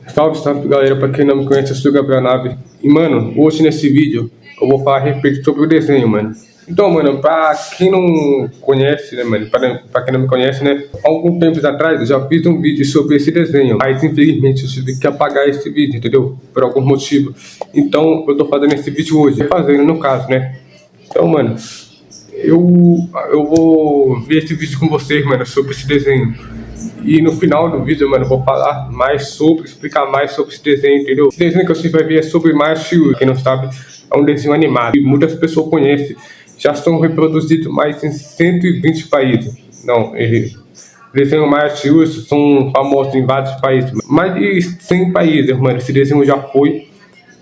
Salve, salve galera, pra quem não me conhece, eu sou o Gabriel Nave. E mano, hoje nesse vídeo eu vou falar a respeito sobre o desenho, mano. Então, mano, pra quem não conhece, né, mano, pra quem não me conhece, né, há algum tempo atrás eu já fiz um vídeo sobre esse desenho, mas infelizmente eu tive que apagar esse vídeo, entendeu? Por algum motivo. Então eu tô fazendo esse vídeo hoje, fazendo no caso, né. Então, mano, eu vou ver esse vídeo com vocês, mano, sobre esse desenho. E no final do vídeo, mano, eu vou falar mais sobre, explicar mais sobre esse desenho, entendeu? Esse desenho que você vai ver é sobre Macho, quem não sabe, é um desenho animado. E muitas pessoas conhecem, já são reproduzidos mais em 120 países. Não, errei. Desenho Macho são famosos em vários países. Mais de 100 países, mano, esse desenho já foi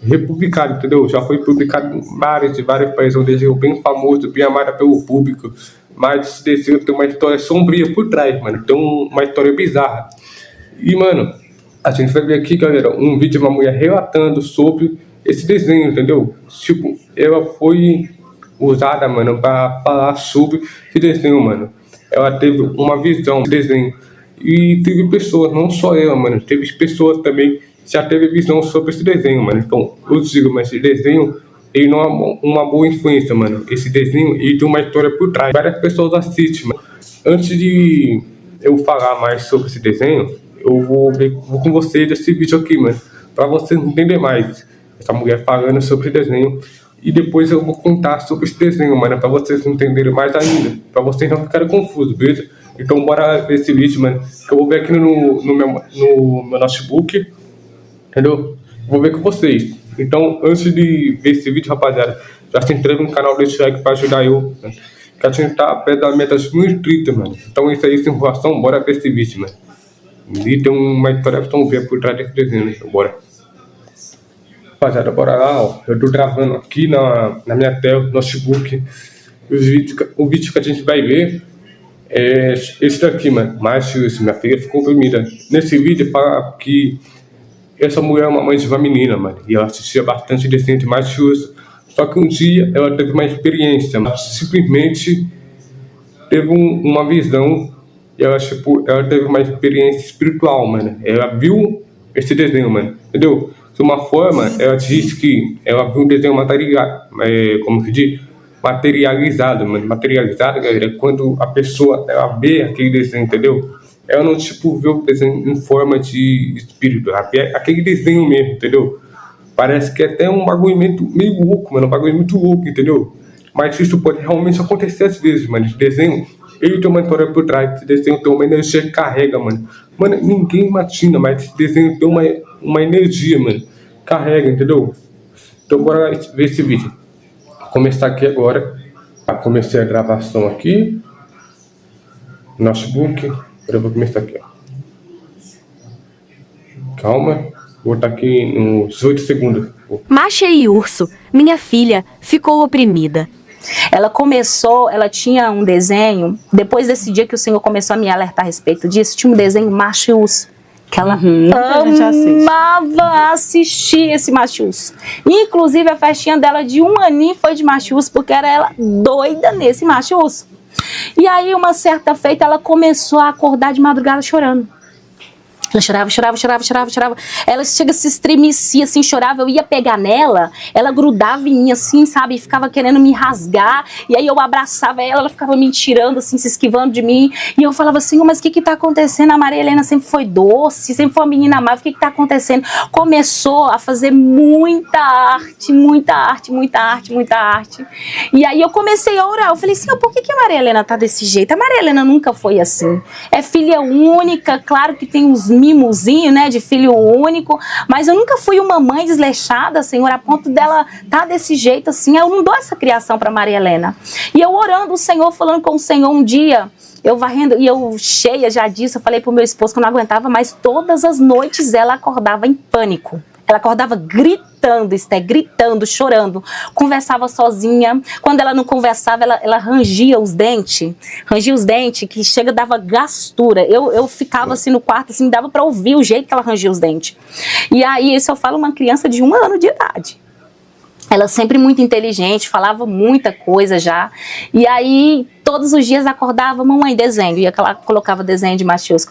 republicado, entendeu? Já foi publicado em vários países, um desenho bem famoso, bem amado pelo público. Mas esse desenho tem uma história sombria por trás, mano. Tem uma história bizarra. E, mano, a gente vai ver aqui, galera, um vídeo de uma mulher relatando sobre esse desenho, entendeu? Tipo, ela foi usada, mano, pra falar sobre esse desenho, mano. Ela teve uma visão do desenho. E teve pessoas, não só ela, mano. Teve pessoas também que já teve visão sobre esse desenho, mano. Então, eu digo, mas esse desenho, ele não é uma boa influência, mano. Esse desenho, ele tem uma história por trás. Várias pessoas assistem, mano. Antes de eu falar mais sobre esse desenho, eu vou com vocês esse vídeo aqui, mano. Pra vocês entenderem mais. Essa mulher falando sobre o desenho. E depois eu vou contar sobre esse desenho, mano. Pra vocês entenderem mais ainda. Pra vocês não ficarem confusos, beleza? Então bora ver esse vídeo, mano. Que eu vou ver aqui no meu notebook. Entendeu? Vou ver com vocês. Então, antes de ver esse vídeo, rapaziada, já se inscreve no canal, deixa o like pra ajudar eu, né? Que a gente tá perto da meta de 1.000 inscritos, mano. Então, isso aí, sem enrolação, bora ver esse vídeo, mano. E tem uma história que estão vendo por trás desse desenho, né? Então, bora. Rapaziada, bora lá, ó. Eu tô gravando aqui na minha tela, no notebook. O vídeo que a gente vai ver é esse daqui, mano. Mas minha filha ficou oprimida. Nesse vídeo fala que essa mulher é uma mãe de uma menina, mano, e ela assistia bastante desenho de Machuca. Só que um dia ela teve uma experiência, ela simplesmente teve uma visão e ela teve uma experiência espiritual, mano. Ela viu esse desenho, mano, entendeu? De uma forma, ela disse que ela viu um desenho como se diz? Materializado, mano. Materializado, galera, é quando a pessoa ela vê aquele desenho, entendeu? Ela não, tipo, vê o desenho em forma de espírito, aquele desenho mesmo, entendeu? Parece que é até um bagulho meio louco, mano, um bagulho muito louco, entendeu? Mas isso pode realmente acontecer às vezes, mano. Esse desenho, ele tem uma história por trás, esse desenho tem uma energia que carrega, mano. Mano, ninguém imagina, mas esse desenho tem uma energia, mano, carrega, entendeu? Então bora ver esse vídeo. Vou começar aqui agora. Comecei a gravação aqui, notebook. Eu vou começar aqui, ó. Calma, vou estar aqui nos 8 segundos. Masha e Urso, minha filha, ficou oprimida. Ela tinha um desenho, depois desse dia que o Senhor começou a me alertar a respeito disso, tinha um desenho Macho e Urso, que ela amava assistir esse Macho e Urso. Inclusive a festinha dela de 1 aninho foi de Macho e Urso, porque era ela doida nesse Macho e Urso. E aí, uma certa feita, ela começou a acordar de madrugada chorando. Ela chorava. Ela chega, se estremecia, assim, chorava. Eu ia pegar nela, ela grudava em mim, assim, sabe? E ficava querendo me rasgar. E aí eu abraçava ela ficava me tirando, assim, se esquivando de mim. E eu falava assim, mas o que tá acontecendo? A Maria Helena sempre foi doce, sempre foi uma menina amável. O que tá acontecendo? Começou a fazer muita arte. E aí eu comecei a orar. Eu falei, Senhor, por que a Maria Helena tá desse jeito? A Maria Helena nunca foi assim. É filha única, claro que tem uns mimozinho, né, de filho único, mas eu nunca fui uma mãe desleixada, Senhor, a ponto dela tá desse jeito assim. Eu não dou essa criação para Maria Helena. E eu orando o Senhor, falando com o Senhor um dia, eu varrendo, e eu cheia já disso, eu falei pro meu esposo que eu não aguentava, mas todas as noites ela acordava em pânico. Ela acordava gritando, chorando, conversava sozinha. Quando ela não conversava, ela rangia os dentes, que chega, dava gastura. Eu ficava assim no quarto, assim, dava para ouvir o jeito que ela rangia os dentes. E aí, isso eu falo uma criança de 1 ano de idade. Ela sempre muito inteligente, falava muita coisa já. E aí, todos os dias acordava, mamãe, desenho. E ela colocava desenho de Matheus.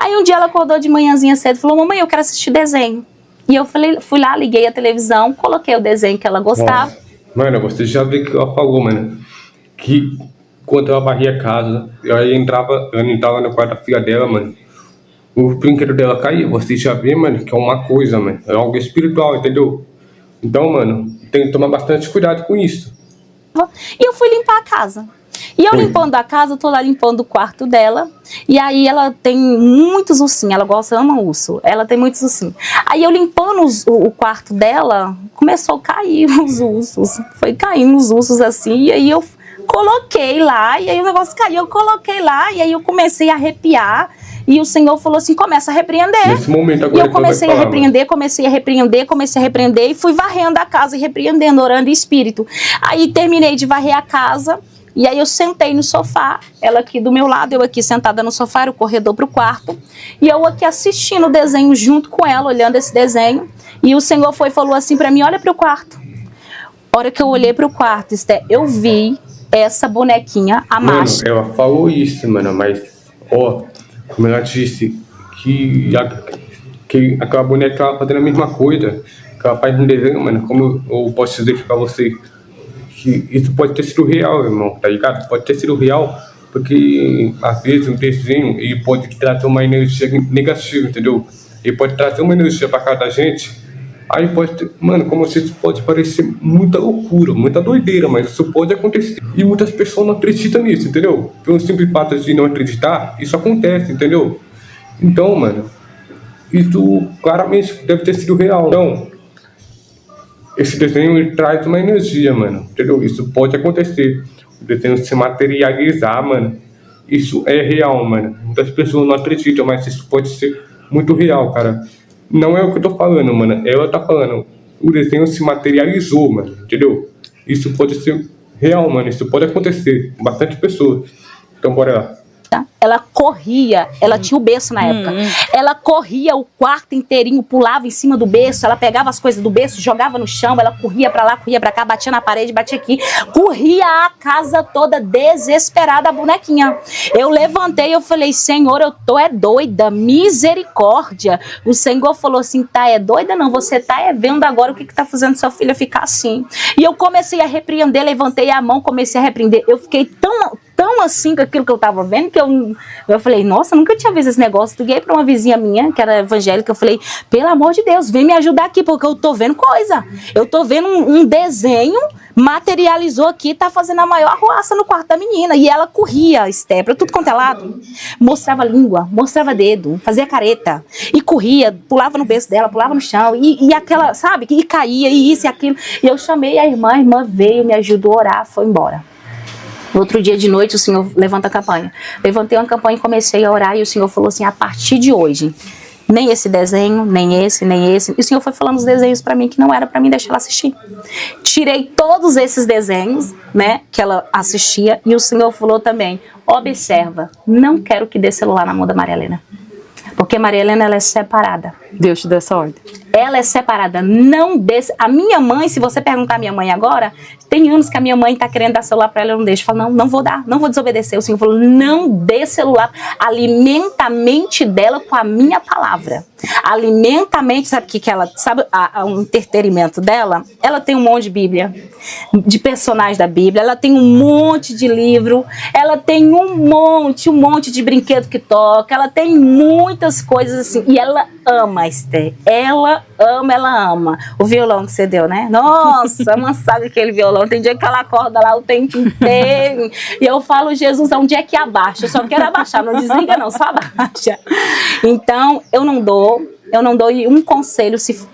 Aí um dia ela acordou de manhãzinha cedo e falou, mamãe, eu quero assistir desenho. E eu falei, fui lá, liguei a televisão, coloquei o desenho que ela gostava. Nossa. Mano, você já viu que ela falou, mano, que quando ela varria a casa, ela entrava no quarto da filha dela, mano, o brinquedo dela caía. Você já vê, mano, que é uma coisa, mano, é algo espiritual, entendeu? Então, mano, tem que tomar bastante cuidado com isso. E eu fui limpar a casa. E eu limpando a casa, eu tô lá limpando o quarto dela. E aí ela tem muitos ursinhos, ela gosta, ama urso. Ela tem muitos ursinhos. Aí eu limpando o quarto dela, começou a cair os ursos. Foi caindo os ursos assim, e aí eu coloquei lá, e aí o negócio caiu, eu coloquei lá, e aí eu comecei a arrepiar. E o Senhor falou assim, começa a repreender. Nesse momento agora e eu comecei a repreender, comecei a repreender, e fui varrendo a casa e repreendendo, orando em espírito. Aí terminei de varrer a casa, e aí eu sentei no sofá, ela aqui do meu lado, eu aqui sentada no sofá, era o corredor pro quarto, e eu aqui assistindo o desenho junto com ela, olhando esse desenho, e o Senhor foi e falou assim pra mim, olha pro quarto. A hora que eu olhei pro quarto, Esté, eu vi essa bonequinha, a macho. Mano, ela falou isso, mano, mas, ó, como ela disse, que aquela boneca tava fazendo a mesma coisa, que ela faz um desenho, mano, como eu posso dizer pra você, que isso pode ter sido real, irmão, tá ligado? Pode ter sido real, porque às vezes um desenho, ele pode trazer uma energia negativa, entendeu? Ele pode trazer uma energia pra casa da gente, aí pode ter, mano, como se isso pode parecer muita loucura, muita doideira, mas isso pode acontecer. E muitas pessoas não acreditam nisso, entendeu? Pelo simples fato de não acreditar, isso acontece, entendeu? Então, mano, isso claramente deve ter sido real. Então, esse desenho ele traz uma energia, mano, entendeu? Isso pode acontecer. O desenho se materializar, mano, isso é real, mano. Muitas pessoas não acreditam, mas isso pode ser muito real, cara. Não é o que eu tô falando, mano. Ela tá falando. O desenho se materializou, mano. Entendeu? Isso pode ser real, mano. Isso pode acontecer com bastante pessoas. Então, bora lá. Ela corria, ela tinha o berço na época. Ela corria o quarto inteirinho, pulava em cima do berço, ela pegava as coisas do berço, jogava no chão, ela corria pra lá, corria pra cá, batia na parede, batia aqui, corria a casa toda desesperada, a bonequinha. Eu levantei, eu falei, Senhor, eu tô doida, misericórdia. O Senhor falou assim, tá doida não, você tá vendo agora o que tá fazendo sua filha ficar assim. E eu comecei a repreender, levantei a mão, comecei a repreender. Eu fiquei tão assim com aquilo que eu tava vendo, que eu falei, nossa, nunca tinha visto esse negócio. Liguei pra uma vizinha minha, que era evangélica, eu falei, pelo amor de Deus, vem me ajudar aqui, porque eu tô vendo coisa. Eu tô vendo um desenho, materializou aqui, tá fazendo a maior arruaça no quarto da menina. E ela corria, Esté, pra tudo quanto é lado. Mostrava língua, mostrava dedo, fazia careta. E corria, pulava no berço dela, pulava no chão. E aquela, sabe, e caía, e isso e aquilo. E eu chamei a irmã veio, me ajudou a orar, foi embora. No outro dia de noite, o Senhor levanta a campanha. Levantei uma campanha e comecei a orar. E o Senhor falou assim, a partir de hoje, nem esse desenho, nem esse, nem esse. E o Senhor foi falando os desenhos pra mim que não era pra mim deixar ela assistir. Tirei todos esses desenhos, né, que ela assistia. E o Senhor falou também, observa, não quero que dê celular na mão da Maria Helena. Porque Maria Helena, ela é separada. Deus te dê essa ordem. Ela é separada, não deixa. A minha mãe, se você perguntar à minha mãe agora, tem anos que a minha mãe tá querendo dar celular pra ela, eu não deixo. Fala, não vou dar, não vou desobedecer. O Senhor falou, não dê celular. Alimenta a mente dela com a minha palavra. Alimenta a mente, sabe o que ela, sabe o entretenimento dela? Ela tem um monte de Bíblia, de personagens da Bíblia, ela tem um monte de livro, ela tem um monte de brinquedo que toca, ela tem muitas coisas assim, e ela ama, Esté, ela ama. O violão que você deu, né? Nossa, amansado aquele violão, tem dia que ela acorda lá o tempo inteiro, e eu falo, Jesus, onde é que abaixa? Eu só quero abaixar, não desliga não, só abaixa. Então, eu não dou um conselho, se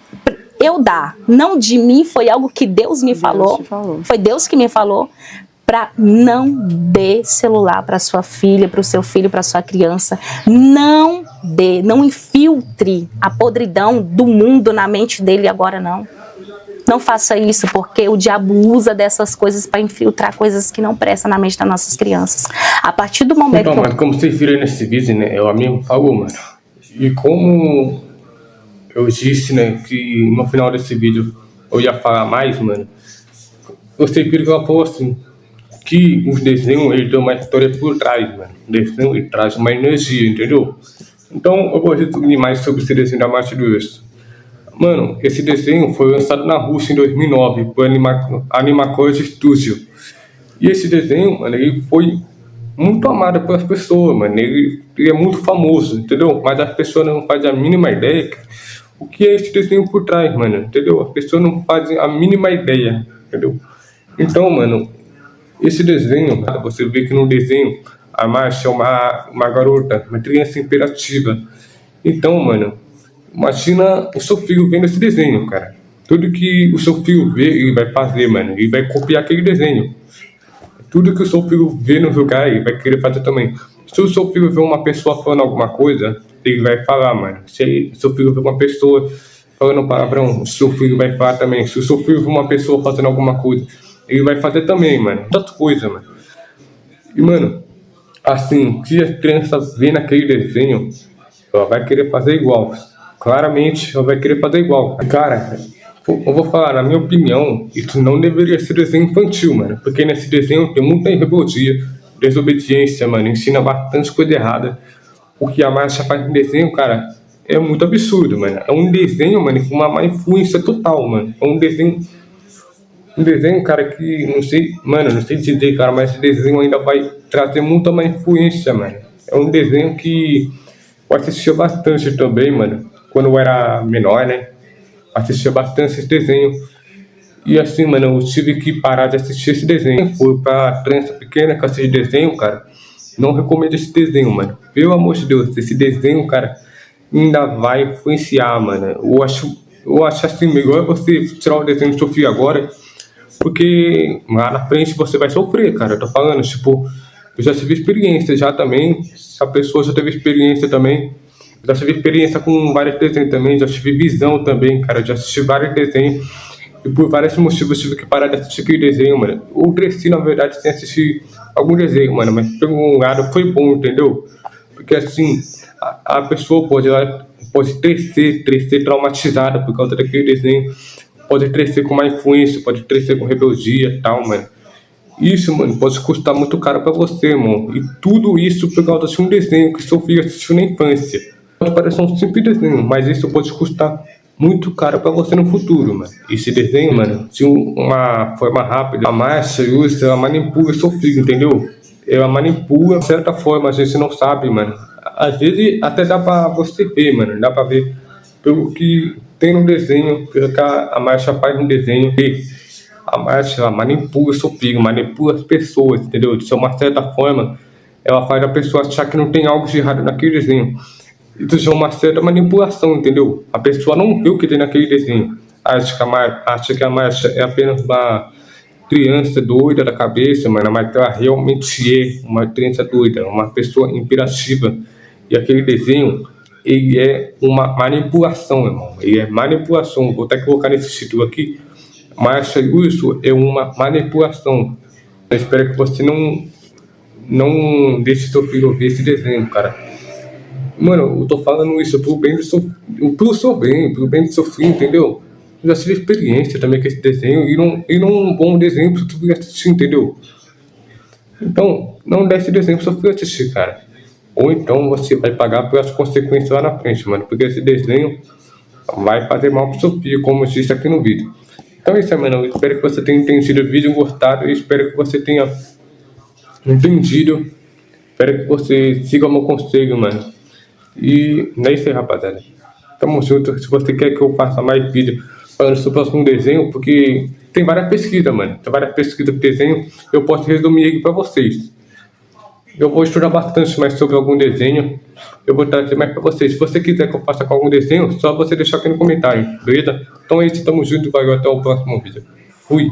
eu dar, não de mim, foi algo que Deus me falou, foi Deus que me falou, para não dê celular para sua filha, para o seu filho, para sua criança, não dê, não infiltre a podridão do mundo na mente dele agora não faça isso, porque o diabo usa dessas coisas para infiltrar coisas que não prestam na mente das nossas crianças. A partir do momento então, mano, como vocês viram nesse vídeo, né, ela mesmo falou, mano, e como eu disse, né, que no final desse vídeo eu ia falar mais, mano, vocês viram que ela falou assim, que os desenhos, ele tem uma história por trás, mano. O desenho, ele traz uma energia, entendeu? Então eu vou resumir mais sobre esse desenho da Marcha do Urso. Mano, esse desenho foi lançado na Rússia em 2009 por Animacoid Studio. E esse desenho, mano, ele foi muito amado pelas pessoas, mano. Ele é muito famoso, entendeu? Mas as pessoas não fazem a mínima ideia o que é esse desenho por trás, mano, entendeu? As pessoas não fazem a mínima ideia, entendeu? Então, mano, esse desenho, você vê que no desenho a Marcha é uma garota, uma criança imperativa. Então, mano, imagina o seu filho vendo esse desenho, cara. Tudo que o seu filho vê, ele vai fazer, mano. Ele vai copiar aquele desenho. Tudo que o seu filho vê no lugar, ele vai querer fazer também. Se o seu filho vê uma pessoa falando alguma coisa, ele vai falar, mano. Se o seu filho vê uma pessoa falando palavrão, o seu filho vai falar também. Se o seu filho vê uma pessoa fazendo alguma coisa, ele vai fazer também, mano. Muita coisa, mano. E, mano, assim, se a criança vê naquele desenho, ela vai querer fazer igual. Claramente, ela vai querer fazer igual. Cara, eu vou falar, na minha opinião, isso não deveria ser desenho infantil, mano. Porque nesse desenho tem muita rebeldia, desobediência, mano. Ensina bastante coisa errada. O que a Marcha faz no desenho, cara, é muito absurdo, mano. É um desenho, mano, com uma má influência total, mano. É um desenho, cara, que não sei, mano, não sei dizer, cara, mas esse desenho ainda vai trazer muita má influência, mano. É um desenho que eu assistia bastante também, mano, quando eu era menor, né? Assistia bastante esse desenho. E assim, mano, eu tive que parar de assistir esse desenho. Foi pra criança pequena que assiste desenho, cara. Não recomendo esse desenho, mano. Pelo amor de Deus, esse desenho, cara, ainda vai influenciar, mano. Eu acho assim, melhor você tirar o desenho do seu filho agora, porque lá na frente você vai sofrer, cara. Eu tô falando, tipo, eu já tive experiência já também. Se a pessoa já teve experiência também. Já tive experiência com vários desenhos também. Já tive visão também, cara. Já assisti vários desenhos. E por vários motivos eu tive que parar de assistir aquele desenho, mano. Eu cresci, na verdade, sem assistir algum desenho, mano. Mas por um lado foi bom, entendeu? Porque assim, a pessoa pode crescer traumatizada por causa daquele desenho. Pode crescer com má influência, pode crescer com rebeldia e tal, mano. Isso, mano, pode custar muito caro pra você, mano. E tudo isso por causa de um desenho que seu filho assistiu na infância. Pode parecer um simples desenho, mas isso pode custar muito caro pra você no futuro, mano. Esse desenho, mano, de uma forma rápida, a Marcha usa, ela manipula seu filho, entendeu? Ela manipula de certa forma, a gente não sabe, mano. Às vezes até dá pra você ver, mano. Dá pra ver pelo que tem no desenho, pelo que a Marcha faz no desenho. E a Marcha, ela manipula seu filho, manipula as pessoas, entendeu? De uma certa forma, ela faz a pessoa achar que não tem algo de errado naquele desenho. Isso é uma certa manipulação, entendeu? A pessoa não vê o que tem naquele desenho. Acha que a Marcha é apenas uma criança doida da cabeça, mano, mas ela realmente é uma criança doida, uma pessoa imperativa. E aquele desenho, ele é uma manipulação, irmão. Ele é manipulação. Vou até colocar nesse título aqui. Marcha e Urso é uma manipulação. Eu espero que você não deixe seu filho ver esse desenho, cara. Mano, eu tô falando isso pelo bem do seu filho, entendeu? Eu já tive experiência também com esse desenho e não um bom desenho pra tu assistir, entendeu? Então, não dê esse desenho pro seu filho assistir, cara. Ou então você vai pagar pelas consequências lá na frente, mano. Porque esse desenho vai fazer mal pro seu filho, como eu disse aqui no vídeo. Então é isso aí, mano. Eu espero que você tenha entendido o vídeo, gostado. Eu espero que você tenha entendido. Espero que você siga o meu conselho, mano. E é isso aí, rapaziada. Tamo junto. Se você quer que eu faça mais vídeo falando sobre o próximo desenho, porque tem várias pesquisas, mano. Tem várias pesquisas de desenho. Eu posso resumir aqui pra vocês. Eu vou estudar bastante mais sobre algum desenho. Eu vou trazer mais pra vocês. Se você quiser que eu faça com algum desenho, só você deixar aqui no comentário, beleza? Então é isso, tamo junto. Valeu, até o próximo vídeo. Fui!